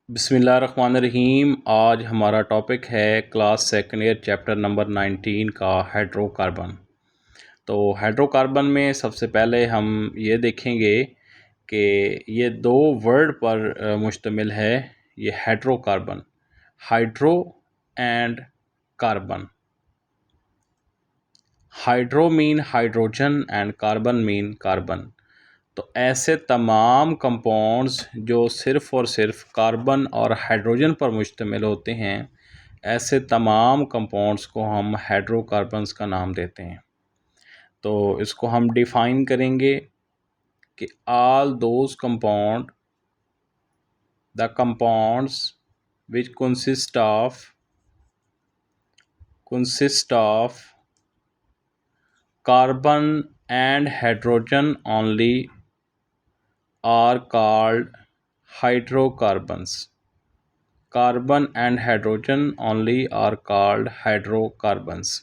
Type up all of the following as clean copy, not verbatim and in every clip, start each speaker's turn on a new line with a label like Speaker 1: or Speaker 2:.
Speaker 1: बिस्मिल्लाहिर्रहमानिर्रहीम। आज हमारा टॉपिक है class second year chapter number 19 का हाइड्रोकार्बन। तो हाइड्रोकार्बन में सबसे पहले हम ये देखेंगे कि ये दो वर्ड पर मुश्तमिल है। ये hydrocarbon, hydro and carbon. Hydro mean hydrogen and carbon mean carbon. तो ऐसे तमाम कंपाउंड्स जो सिर्फ़ और सिर्फ कार्बन और हाइड्रोजन पर मुश्तमिल होते हैं, ऐसे तमाम कंपाउंड्स को हम हाइड्रोकार्बन्स का नाम देते हैं। तो इसको हम डिफ़ाइन करेंगे कि all those compounds which consist of carbon and hydrogen only are called hydrocarbons. Carbon and hydrogen only are called hydrocarbons।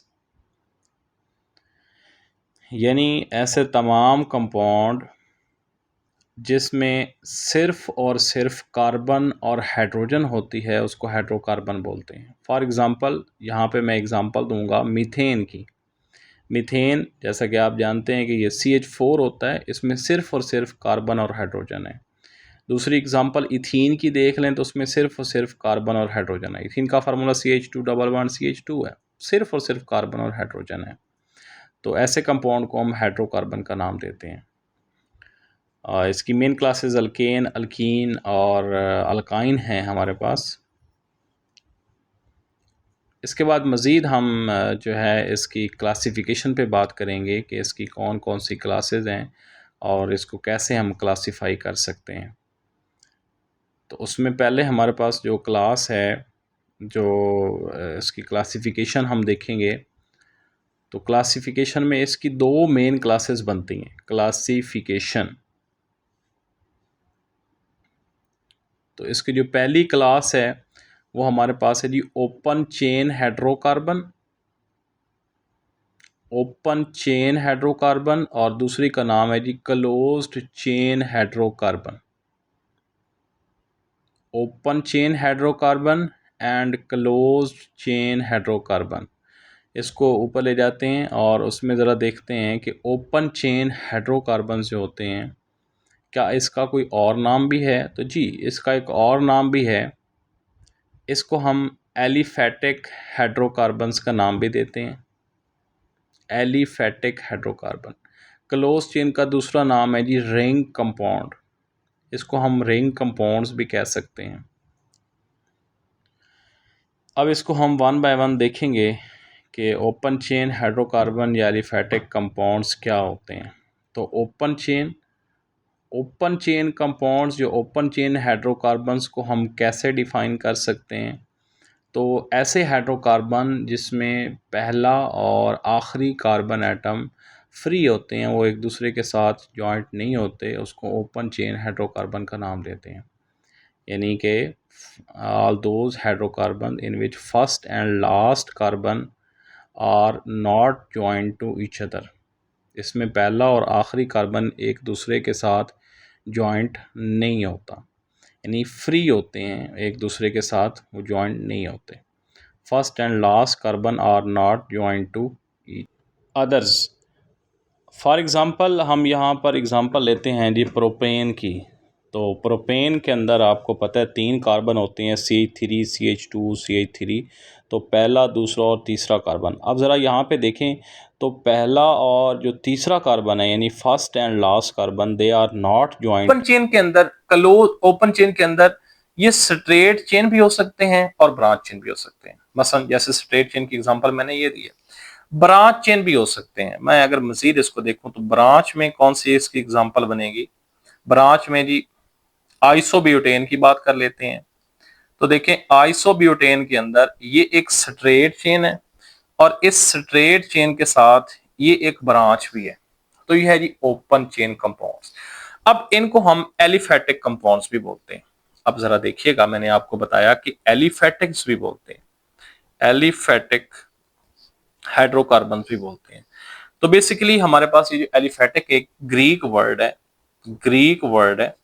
Speaker 1: यानी ऐसे तमाम कंपाउंड जिसमें सिर्फ और सिर्फ कार्बन और हाइड्रोजन होती है उसको हाइड्रोकार्बन बोलते हैं। फॉर एग्ज़ाम्पल यहाँ पे मैं एग्ज़ाम्पल दूंगा मीथेन की। मीथेन जैसा कि आप जानते हैं कि ये CH4 होता है, इसमें सिर्फ और सिर्फ कार्बन और हाइड्रोजन है। दूसरी एग्जांपल इथीन की देख लें तो उसमें सिर्फ और सिर्फ कार्बन और हाइड्रोजन है। इथीन का formula CH2 double bond CH2 है, सिर्फ और सिर्फ कार्बन और हाइड्रोजन है। तो ऐसे कंपाउंड को हम हाइड्रोकार्बन का नाम देते हैं। इसकी मेन क्लासेस अल्केन, अल्कीन और अल्काइन हैं हमारे पास। इसके बाद मज़ीद हम जो है इसकी क्लासिफिकेशन पे बात करेंगे कि इसकी कौन कौन सी क्लासेस हैं और इसको कैसे हम क्लासिफाई कर सकते हैं। तो उसमें पहले हमारे पास जो क्लास है, जो इसकी क्लासिफिकेशन हम देखेंगे, तो क्लासिफिकेशन में इसकी दो मेन क्लासेस बनती हैं। क्लासिफिकेशन, तो इसकी जो पहली क्लास है वो हमारे पास है जी open chain hydrocarbon. Open chain hydrocarbon और दूसरी का नाम है जी closed chain hydrocarbon. Open chain hydrocarbon and closed chain hydrocarbon. इसको ऊपर ले जाते हैं और उसमें ज़रा देखते हैं कि ओपन चेन हाइड्रोकार्बन जो होते हैं, क्या इसका कोई और नाम भी है? तो जी, इसका एक और नाम भी है। इसको हम एलिफैटिक हाइड्रोकार्बन्स का नाम भी देते हैं, एलिफैटिक हाइड्रोकार्बन। क्लोज चेन का दूसरा नाम है जी रिंग कंपाउंड। इसको हम रिंग कंपाउंड्स भी कह सकते हैं। अब इसको हम वन बाय वन देखेंगे कि ओपन चेन हाइड्रोकार्बन या एलिफैटिक कंपाउंड्स क्या होते हैं। तो ओपन चेन कंपाउंड्स, जो ओपन चेन हाइड्रोकार्बन्स को हम कैसे डिफ़ाइन कर सकते हैं? तो ऐसे हाइड्रोकार्बन जिसमें पहला और आखिरी कार्बन एटम फ्री होते हैं, वो एक दूसरे के साथ जॉइंट नहीं होते, उसको ओपन चेन हाइड्रोकार्बन का नाम देते हैं। यानी कि all those hydrocarbon in which first and last carbon are not joined to each other। इसमें पहला और आखिरी कार्बन एक दूसरे के साथ जॉइंट नहीं होता, यानी फ्री होते हैं, एक दूसरे के साथ वो जॉइंट नहीं होते। First and last carbon are not joint to others. For example हम यहाँ पर एग्ज़ाम्पल लेते हैं जी प्रोपेन की। तो प्रोपेन के अंदर आपको पता है 3 कार्बन होते हैं, CH3 CH2 CH3। तो पहला, दूसरा और तीसरा कार्बन। अब ज़रा यहाँ पे देखें तो पहला और जो तीसरा कार्बन है, यानी first and last carbon, they are not joint.
Speaker 2: Open chain के अंदर, क्लोज ओपन चेन के अंदर ये स्ट्रेट चेन भी हो सकते हैं और ब्रांच चेन भी हो सकते हैं। मसलन जैसे स्ट्रेट चेन की एग्जांपल मैंने ये दी है, ब्रांच चेन भी हो सकते हैं। मैं अगर मजीद इसको देखूं तो ब्रांच में कौन सी इसकी एग्जांपल बनेगी? ब्रांच में जी आइसोब्यूटेन की बात कर लेते हैं। तो देखें, आइसोब्यूटेन के अंदर ये एक स्ट्रेट चेन है और इस स्ट्रेट चेन के साथ ये एक ब्रांच भी है। तो ये है जी ओपन चेन कंपाउंड्स। अब इनको हम एलिफैटिक कंपाउंड्स भी बोलते हैं। अब जरा देखिएगा, मैंने आपको बताया कि एलिफैटिक्स भी बोलते हैं, एलिफैटिक हाइड्रोकार्बन भी बोलते हैं। तो बेसिकली हमारे पास ये जो एलिफैटिक एक ग्रीक वर्ड है, ग्रीक वर्ड है,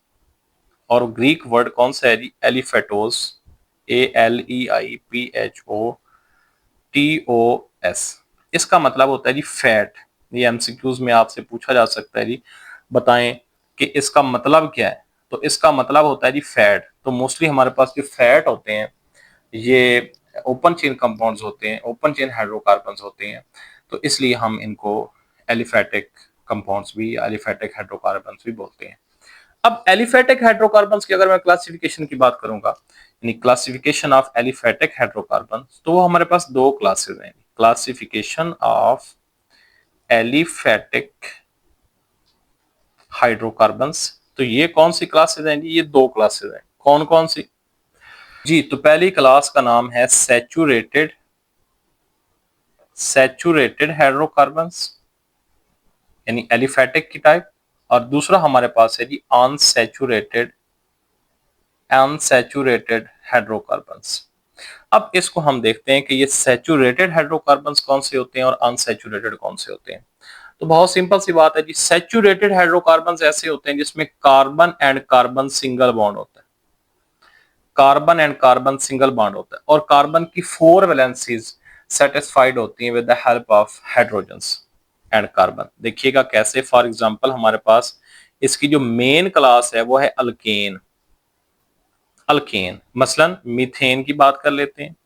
Speaker 2: और ग्रीक वर्ड कौन सा है जी? एलिफेटोस, ALEIPHOTOS। इसका मतलब होता है जी फैट। ये एमसीक्यूज में आपसे पूछा जा सकता है जी, बताएं कि इसका मतलब क्या है। तो इसका मतलब होता है जी फैट। तो मोस्टली हमारे पास जो फैट होते हैं ये ओपन चेन कंपाउंड्स होते हैं, ओपन चेन हाइड्रोकार्बन्स होते हैं, तो इसलिए हम इनको एलिफेटिक कंपाउंड्स भी, एलिफेटिक हाइड्रोकार्बन्स भी बोलते हैं। अब एलिफेटिक हाइड्रोकार्बन्स की अगर मैं क्लासिफिकेशन की बात करूंगा, यानी क्लासिफिकेशन ऑफ एलिफेटिक हाइड्रोकार्बन्स, तो वो हमारे पास दो क्लासेस हैं। क्लासिफिकेशन ऑफ एलिफेटिक हाइड्रोकार्बन्स, तो ये कौन सी क्लासेस हैं जी? ये दो क्लासेस हैं। कौन कौन सी जी? तो पहली क्लास का नाम है सैचुरेटेड हाइड्रोकार्बन्स, यानी एलिफेटिक की टाइप। और दूसरा हमारे पास है जी अनसैचुरेटेड हाइड्रोकार्बन्स। अब इसको हम देखते हैं कि ये सैचुरेटेड हाइड्रोकार्बन्स कौन से होते हैं और अनसैचुरेटेड कौन से होते हैं। तो बहुत सिंपल सी बात है जी, सैचुरेटेड हाइड्रोकार्बन्स ऐसे होते हैं जिसमें carbon and carbon single bond होता है, carbon and carbon single bond होता है, और कार्बन की 4 वैलेंसीज सेटिस्फाइड होती हैं with the help of hydrogens and carbon. देखिएगा कैसे। फॉर एग्जांपल हमारे पास इसकी जो मेन क्लास है वो है अल्केन। अल्केन मसलन मीथेन की बात कर लेते हैं।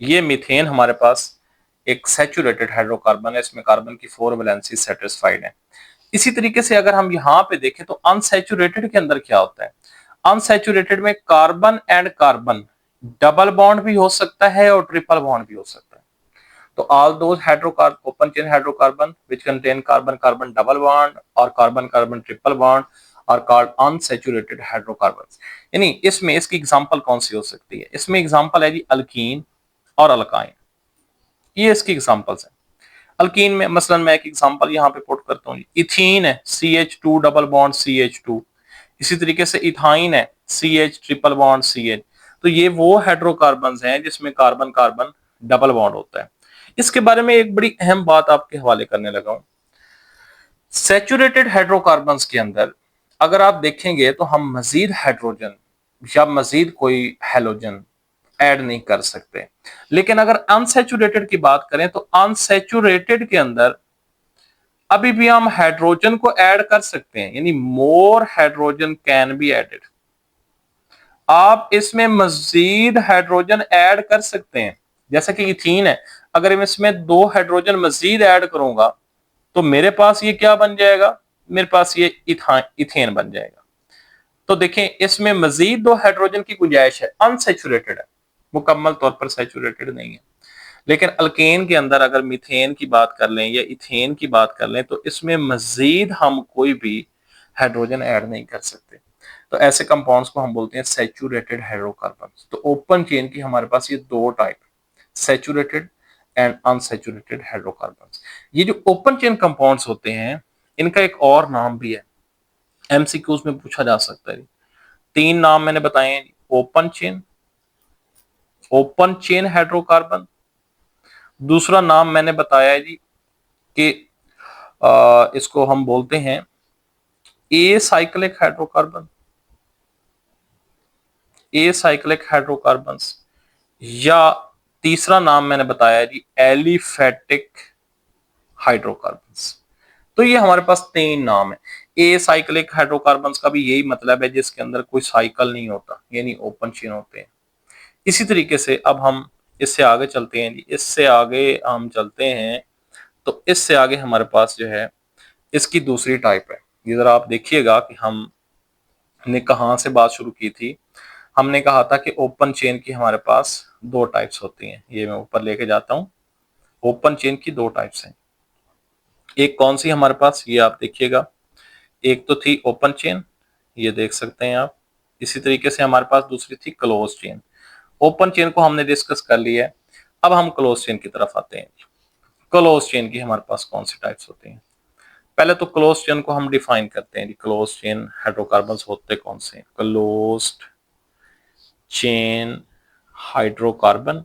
Speaker 2: ये मीथेन हमारे पास एक सैचुरेटेड हाइड्रोकार्बन है, इसमें कार्बन की 4 वैलेंसी सेटिस्फाइड है। इसी तरीके से अगर हम यहाँ पे देखें तो अनसैचुरेटेड के अंदर क्या होता है? अनसैचुरेटेड में carbon and carbon double bond भी हो सकता है और ट्रिपल बॉन्ड भी हो सकता है। तो all those hydrocarbon, open chain hydrocarbon which contain carbon carbon double bond और carbon carbon triple bond are called unsaturated hydrocarbons. यानी इसमें इसकी एग्जांपल कौन सी हो सकती है? इसमें एग्जांपल है जी अल्कीन और अल्काइन, ये इसकी एग्जांपल्स हैं। अल्कीन में मसलन मैं एक एग्जांपल यहाँ पे पुट करता हूँ, इथीन है CH2 डबल बॉन्ड CH2। इसी तरीके से इथाइन है CH ट्रिपल बॉन्ड CH। तो ये वो हाइड्रोकार्बन्स हैं जिसमें कार्बन कार्बन डबल बॉन्ड होता है। इसके बारे में एक बड़ी अहम बात आपके हवाले करने लगा हूं। सैचुरेटेड हाइड्रोकार्बन्स के अंदर अगर आप देखेंगे तो हम मजीद हाइड्रोजन या मजीद कोई हैलोजन ऐड नहीं कर सकते। लेकिन अगर अनसैचुरेटेड की बात करें तो अनसैचुरेटेड के अंदर अभी भी हम हाइड्रोजन को ऐड कर सकते हैं, यानी more hydrogen can be added. आप इसमें मजीद हाइड्रोजन ऐड कर सकते हैं। जैसा कि इथीन है, अगर मैं इसमें 2 हाइड्रोजन मजीद ऐड करूंगा तो मेरे पास ये क्या बन जाएगा? मेरे पास ये इथेन बन जाएगा। तो देखें इसमें मजीद 2 हाइड्रोजन की गुंजाइश है, अनसैचुरेटेड है, मुकम्मल तौर पर सैचुरेटेड नहीं है। लेकिन अल्केन के अंदर अगर मीथेन की बात कर लें या इथेन की बात कर लें तो इसमें मजीद हम कोई भी हाइड्रोजन ऐड नहीं कर सकते। तो ऐसे कंपाउंड्स को हम बोलते हैं सैचुरेटेड हाइड्रोकार्बन्स। तो ओपन चेन की हमारे पास ये दो type, saturated and unsaturated hydrocarbons. ये जो ओपन चेन कंपाउंड्स होते हैं इनका एक और नाम भी है, एमसीक्यूज में पूछा जा सकता है। 3 नाम मैंने बताए हैं, ओपन चेन हाइड्रोकार्बन। दूसरा नाम मैंने बताया है जी कि इसको हम बोलते हैं ए साइक्लिक हाइड्रोकार्बन्स, या तीसरा नाम मैंने बताया जी एलिफेटिक हाइड्रोकार्बन्स। तो ये हमारे पास 3 नाम है। ए साइक्लिक हाइड्रोकार्बन्स का भी यही मतलब है जिसके अंदर कोई साइकिल नहीं होता, यानी ओपन चेन होते हैं। इसी तरीके से अब हम इससे आगे चलते हैं जी, इससे आगे हम चलते हैं तो इससे आगे हमारे पास जो है इसकी दूसरी टाइप है। ये जरा आप देखिएगा कि हमने कहाँ से बात शुरू की थी। हमने कहा था कि ओपन चेन की हमारे पास 2 टाइप्स होती हैं। ये मैं ऊपर लेके जाता हूँ। ओपन चेन की 2 टाइप्स हैं। एक कौन सी हमारे पास, ये आप देखिएगा, एक तो थी ओपन चेन, ये देख सकते हैं आप। इसी तरीके से हमारे पास दूसरी थी क्लोज चेन। ओपन चेन को हमने डिस्कस कर लिया है, अब हम क्लोज चेन की तरफ आते हैं। क्लोज चेन की हमारे पास कौन सी टाइप्स होती हैं? पहले तो क्लोज चेन को हम डिफाइन करते हैं। क्लोज चेन हाइड्रोकार्बन्स होते कौन से? क्लोज्ड चेन हाइड्रोकार्बन,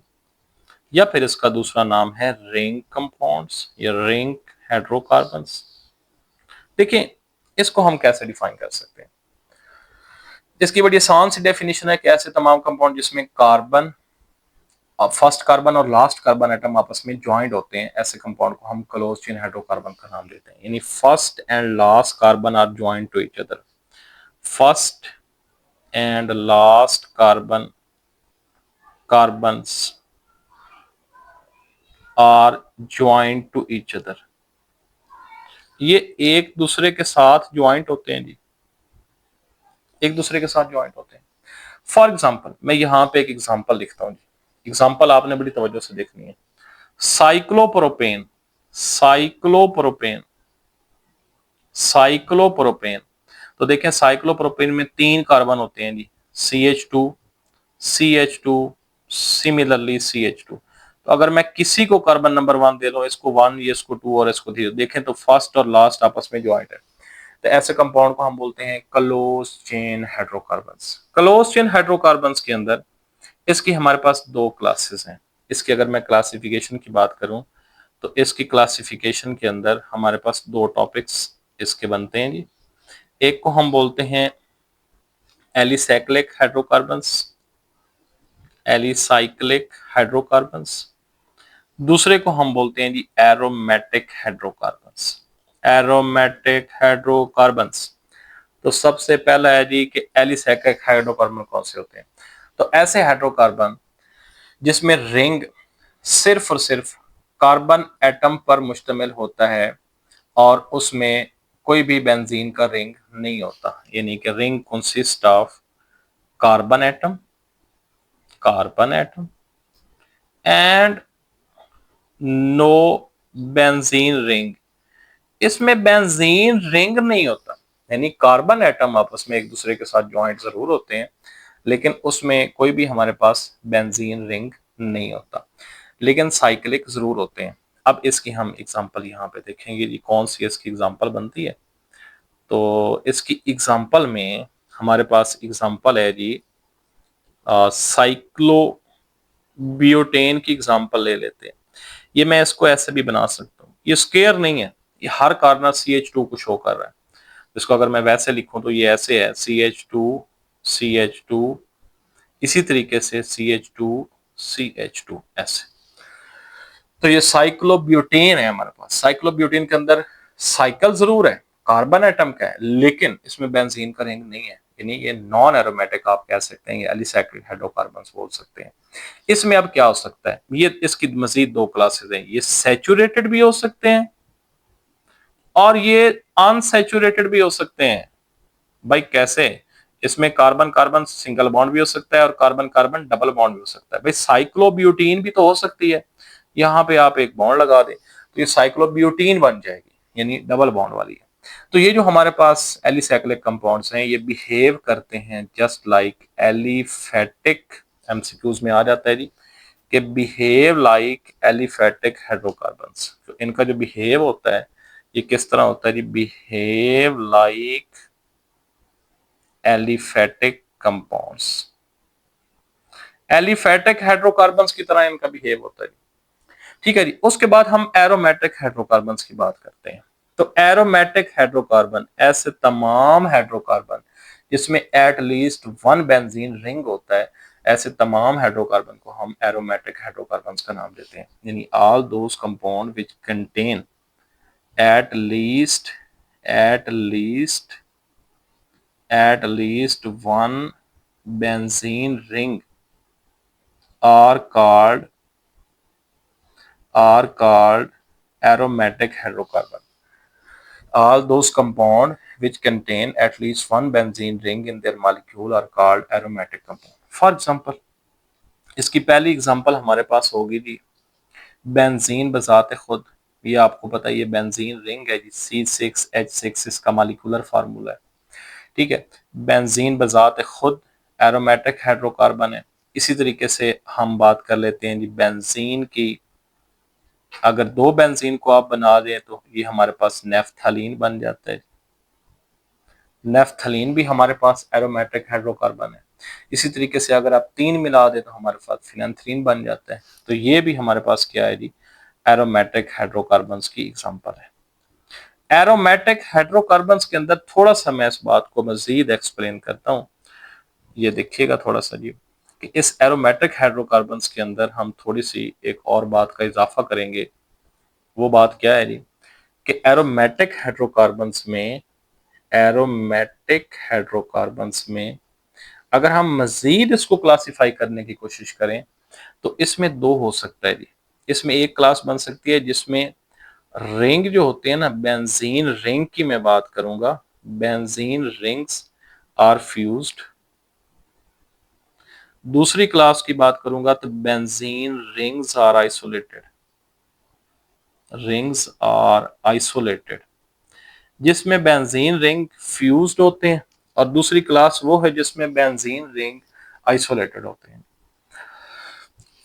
Speaker 2: या फिर इसका दूसरा नाम है रिंग कंपाउंड्स या रिंग हाइड्रोकार्बन्स। देखिए इसको हम कैसे डिफाइन कर सकते हैं। इसकी बड़ी आसान सी डेफिनेशन है कि ऐसे तमाम कंपाउंड जिसमें कार्बन, फर्स्ट कार्बन और लास्ट कार्बन एटम आपस में ज्वाइंट होते हैं, ऐसे कंपाउंड को हम क्लोज चेन हाइड्रोकार्बन का नाम देते हैं। यानी first and last carbon are joint to each other, first and last carbons are joint to each other, ये एक दूसरे के साथ ज्वाइंट होते हैं जी, एक दूसरे के साथ ज्वाइंट होते हैं। फॉर एग्जाम्पल मैं यहां पे एक एग्जाम्पल लिखता हूं जी, एग्जाम्पल आपने बड़ी तवज्जो से देखनी है। साइक्लोप्रोपेन, साइक्लोप्रोपेन, साइक्लोप्रोपेन, तो देखें साइक्लोप्रोपेन में 3 कार्बन होते हैं जी, CH2, CH2, सिमिलरली CH2। तो अगर मैं किसी को कार्बन नंबर 1 दे दूं, इसको 1, ये इसको 2 और इसको 0, देखें तो फर्स्ट और लास्ट आपस में ज्वाइंट है। तो ऐसे कंपाउंड को हम बोलते हैं close chain hydrocarbons. Close chain hydrocarbons के अंदर इसकी हमारे पास 2 क्लासेस हैं। इसकी अगर मैं क्लासिफिकेशन की बात करूं तो इसकी क्लासिफिकेशन के अंदर हमारे पास 2 टॉपिक्स इसके बनते हैं जी। एक को हम बोलते हैं एलिसाइक्लिक हाइड्रोकार्बन्स, एलिसाइक्लिक हाइड्रोकार्बन्स, दूसरे को हम बोलते हैं जी एरोमेटिक हाइड्रोकार्बन्स, एरोमेटिक हाइड्रोकार्बन्स। तो सबसे पहला है जी कि एलिसाइक्लिक हाइड्रोकार्बन कौन से होते हैं। तो ऐसे हाइड्रोकार्बन जिसमें रिंग सिर्फ और सिर्फ कार्बन एटम पर मुश्तमिल होता है और उसमें कोई भी बेंजीन का रिंग नहीं होता, यानी कि ring consist of carbon atom, carbon atom and no benzene ring, इसमें बेंजीन रिंग नहीं होता। यानी कार्बन एटम आपस में एक दूसरे के साथ ज्वाइंट जरूर होते हैं लेकिन उसमें कोई भी हमारे पास बेंजीन रिंग नहीं होता, लेकिन साइक्लिक जरूर होते हैं। अब इसकी हम एग्जांपल यहाँ पे देखेंगे जी, कौन सी इसकी एग्जांपल बनती है। तो इसकी एग्जांपल में हमारे पास एग्जांपल है जी साइक्लोब्यूटेन की एग्जांपल ले लेते हैं। ये मैं इसको ऐसे भी बना सकता हूँ, ये स्क्वायर नहीं है, ये हर कॉर्नर CH2 को शो कर रहा है। इसको अगर मैं वैसे लिखूं तो ये ऐसे है CH2, CH2, इसी तरीके से CH2, CH2 ऐसे। तो ये साइक्लोब्यूटेन है हमारे पास। साइक्लोब्यूटेन के अंदर साइकिल जरूर है, कार्बन एटम का है, लेकिन इसमें बेंजीन का रिंग नहीं है, यानी ये नॉन एरोमेटिक आप कह सकते हैं, ये एलिसाइक्लिक हाइड्रोकार्बन्स बोल सकते हैं। इसमें अब क्या हो सकता है, ये इसकी मजीद 2 क्लासेस हैं, ये सैचुरेटेड भी हो सकते हैं और ये अनसैचुरेटेड भी हो सकते हैं। भाई कैसे, इसमें कार्बन कार्बन सिंगल बॉन्ड भी हो सकता है और कार्बन कार्बन डबल बॉन्ड भी हो सकता है। भाई साइक्लोब्यूटीन भी तो हो सकती है, यहाँ पे आप एक बॉन्ड लगा दें तो ये साइक्लोब्यूटीन बन जाएगी, यानी डबल बॉन्ड वाली है। तो ये जो हमारे पास एलिसाइक्लिक कंपाउंड्स हैं ये बिहेव करते हैं जस्ट लाइक एलिफेटिक, एमसीक्यूज में आ जाता है जी कि बिहेव लाइक एलिफेटिक हाइड्रोकार्बन्स। तो इनका जो बिहेव होता है ये किस तरह होता है जी, behave like aliphatic compounds, aliphatic hydrocarbons की तरह इनका बिहेव होता है। ठीक है जी, उसके बाद हम एरोमेटिक हाइड्रोकार्बन्स की बात करते हैं। तो एरोमेटिक हाइड्रोकार्बन ऐसे तमाम हाइड्रोकार्बन जिसमें एट लीस्ट 1 बेंजीन रिंग होता है, ऐसे तमाम हाइड्रोकार्बन को हम एरोमेटिक हाइड्रोकार्बन्स का नाम देते हैं। यानी all those compound which contain at least at least at least one benzene ring are called aromatic hydrocarbon. All those compounds which contain at least one benzene ring in their molecule are called aromatic compound. For example, इसकी पहली example हमारे पास होगी जी benzene बजाते खुद, ये आपको पता है ये बेंजीन रिंग है जी, C6H6 इसका मॉलिक्यूलर फार्मूला है। ठीक है, बेंजीन बजाते खुद एरोमेटिक हाइड्रोकार्बन है। इसी तरीके से हम बात कर लेते हैं जी बेंजीन की, अगर 2 बेंजीन को आप बना दें तो ये हमारे पास नेफ्थलीन बन जाता है। नेफ्थलीन भी हमारे पास एरोमेटिक हाइड्रोकार्बन है। इसी तरीके से अगर आप 3 मिला दें तो हमारे पास फिनांथ्रीन बन जाता है। तो ये भी हमारे पास क्या है जी, एरोमेटिक हाइड्रोकार्बन्स की एग्जांपल है। एरोमेटिक हाइड्रोकार्बन्स के अंदर थोड़ा सा मैं इस बात को मजीद एक्सप्लेन करता हूं ये देखिएगा थोड़ा सा जी कि इस एरोमेटिक हाइड्रोकार्बन्स के अंदर हम थोड़ी सी एक और बात का इजाफा करेंगे। वो बात क्या है जी कि एरोमेटिक हाइड्रोकार्बन्स में अगर हम मजीद इसको क्लासिफाई करने की कोशिश करें तो इसमें दो हो सकता है जी। इसमें एक क्लास बन सकती है जिसमें रिंग जो होते हैं ना, बेंजीन रिंग की मैं बात करूंगा, बेंजीन रिंग्स आर फ्यूज्ड। दूसरी क्लास की बात करूंगा तो benzene rings are isolated, rings are isolated, जिसमें बेंजीन रिंग फ्यूज्ड होते हैं, और दूसरी क्लास वो है जिसमें बेंजीन रिंग आइसोलेटेड होते हैं।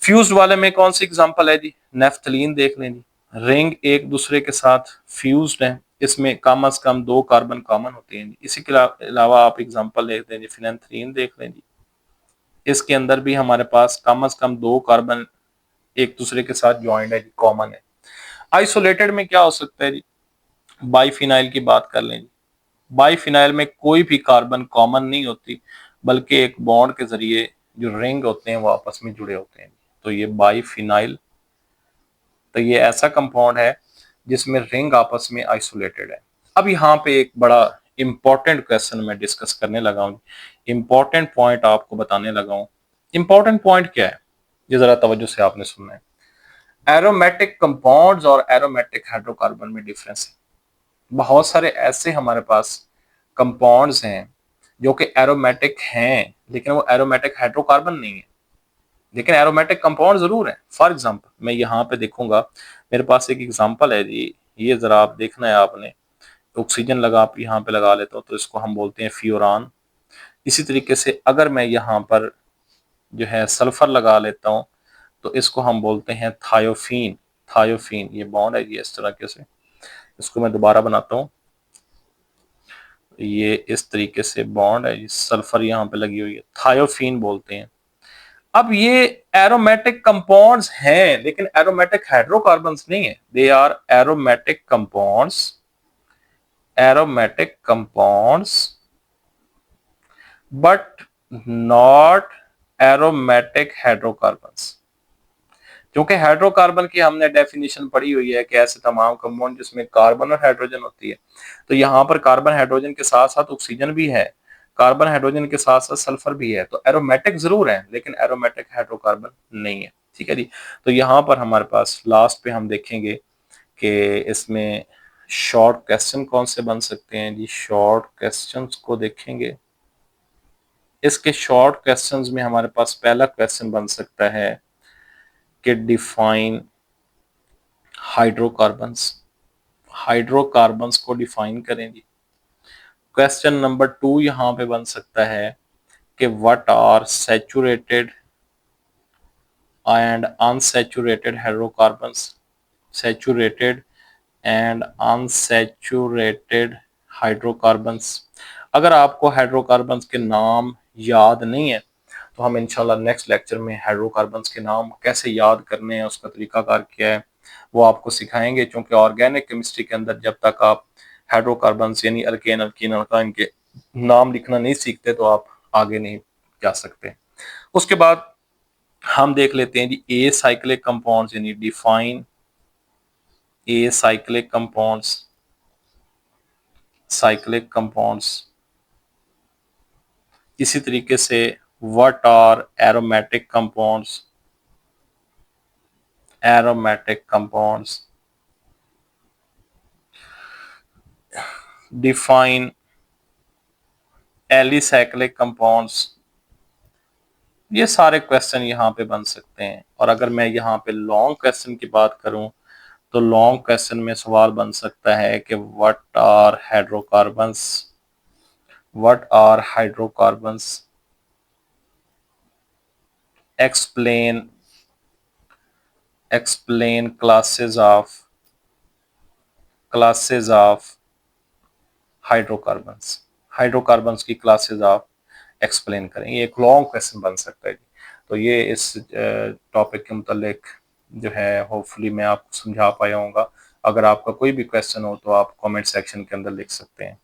Speaker 2: फ्यूज्ड वाले में कौन सी एग्जांपल है जी, नेफ्थलीन देख लें जी। रिंग एक दूसरे के साथ फ्यूज्ड है, इसमें कम से कम 2 कार्बन कॉमन होते हैं जी। इसी के अलावा आप एग्जांपल देख लें जी, फिनेंथ्रीन देख लें जी। इसके अंदर भी हमारे पास कम से कम 2 कार्बन एक दूसरे के साथ ज्वाइंट है जी, कॉमन है। आइसोलेटेड में क्या हो सकता है जी, बाइफिनाइल की बात कर लें जी। बाइफिनाइल में कोई भी कार्बन कॉमन नहीं होती, बल्कि एक बॉन्ड के जरिए जो रिंग होते हैं वो आपस में जुड़े होते हैं। तो ये बाइफिनाइल, तो ये ऐसा कंपाउंड है जिसमें रिंग आपस में आइसोलेटेड है। अब यहाँ पे एक बड़ा इंपॉर्टेंट क्वेश्चन मैं डिस्कस करने लगा हूँ, इंपॉर्टेंट पॉइंट आपको बताने लगा हूँ। इंपॉर्टेंट पॉइंट क्या है, ये जरा तवज्जो से आपने सुनना है। एरोमेटिक कंपाउंड्स और एरोमेटिक हाइड्रोकार्बन में डिफरेंस है। बहुत सारे ऐसे हमारे पास कंपाउंड्स हैं जो कि एरोमेटिक हैं, लेकिन वो एरोमेटिक हाइड्रोकार्बन नहीं है, लेकिन एरोमेटिक कंपाउंड जरूर है। फॉर एग्जांपल मैं यहाँ पे देखूंगा, मेरे पास एक एग्जांपल है जी, ये जरा आप देखना है आपने। ऑक्सीजन लगा आप यहाँ पे लगा लेता हूँ तो इसको हम बोलते हैं फ्यूरान। इसी तरीके से अगर मैं यहाँ पर जो है सल्फर लगा लेता हूँ तो इसको हम बोलते हैं थायोफीन। थायोफीन ये बॉन्ड है ये इस तरीके से, इसको मैं दोबारा बनाता हूँ, ये इस तरीके से बॉन्ड है, सल्फर यहाँ पे लगी हुई है, थायोफीन बोलते हैं। अब ये एरोमेटिक कंपाउंड्स हैं लेकिन एरोमेटिक हाइड्रोकार्बन्स नहीं है। They are aromatic compounds, aromatic compounds but not aromatic hydrocarbons. क्योंकि हाइड्रोकार्बन की हमने डेफिनेशन पढ़ी हुई है कि ऐसे तमाम कंपाउंड जिसमें कार्बन और हाइड्रोजन होती है। तो यहाँ पर कार्बन हाइड्रोजन के साथ साथ ऑक्सीजन भी है, कार्बन हाइड्रोजन के साथ साथ सल्फर भी है। तो एरोमेटिक जरूर है लेकिन एरोमेटिक हाइड्रोकार्बन नहीं है। ठीक है जी। तो यहाँ पर हमारे पास लास्ट पे हम देखेंगे कि इसमें शॉर्ट क्वेश्चन कौन से बन सकते हैं जी। शॉर्ट क्वेश्चंस को देखेंगे, इसके शॉर्ट क्वेश्चंस में हमारे पास पहला क्वेश्चन बन सकता है कि डिफाइन हाइड्रोकार्बन्स। हाइड्रोकार्बन्स को डिफाइन करें जी। क्वेश्चन नंबर 2 यहां पे बन सकता है कि what are saturated and unsaturated hydrocarbons. Saturated and unsaturated hydrocarbons. अगर आपको हाइड्रोकार्बन्स के नाम याद नहीं है तो हम इंशाल्लाह नेक्स्ट लेक्चर में हाइड्रोकार्बन्स के नाम कैसे याद करने हैं, उसका तरीकाकार क्या है, वो आपको सिखाएंगे। क्योंकि ऑर्गेनिक केमिस्ट्री के अंदर जब तक आप हाइड्रोकार्बन्स यानी अल्केन अल्कीन अल्काइन के नाम लिखना नहीं सीखते तो आप आगे नहीं जा सकते। उसके बाद हम देख लेते हैं जी ए साइक्लिक कंपाउंड्स, यानी define acyclic compounds. Cyclic compounds इसी तरीके से what are aromatic compounds. Aromatic compounds define alicyclic compounds. ये सारे क्वेश्चन यहाँ पे बन सकते हैं। और अगर मैं यहाँ पे लॉन्ग क्वेश्चन की बात करूं तो लॉन्ग क्वेश्चन में सवाल बन सकता है कि what are hydrocarbons. What are hydrocarbons, explain explain classes of hydrocarbons. Hydrocarbons की क्लासेस आप एक्सप्लेन करें, ये एक लॉन्ग क्वेश्चन बन सकता है। तो ये इस टॉपिक के मुतालिक जो है होपफुली मैं आपको समझा पाया हूँगा। अगर आपका कोई भी क्वेश्चन हो तो आप कमेंट सेक्शन के अंदर लिख सकते हैं।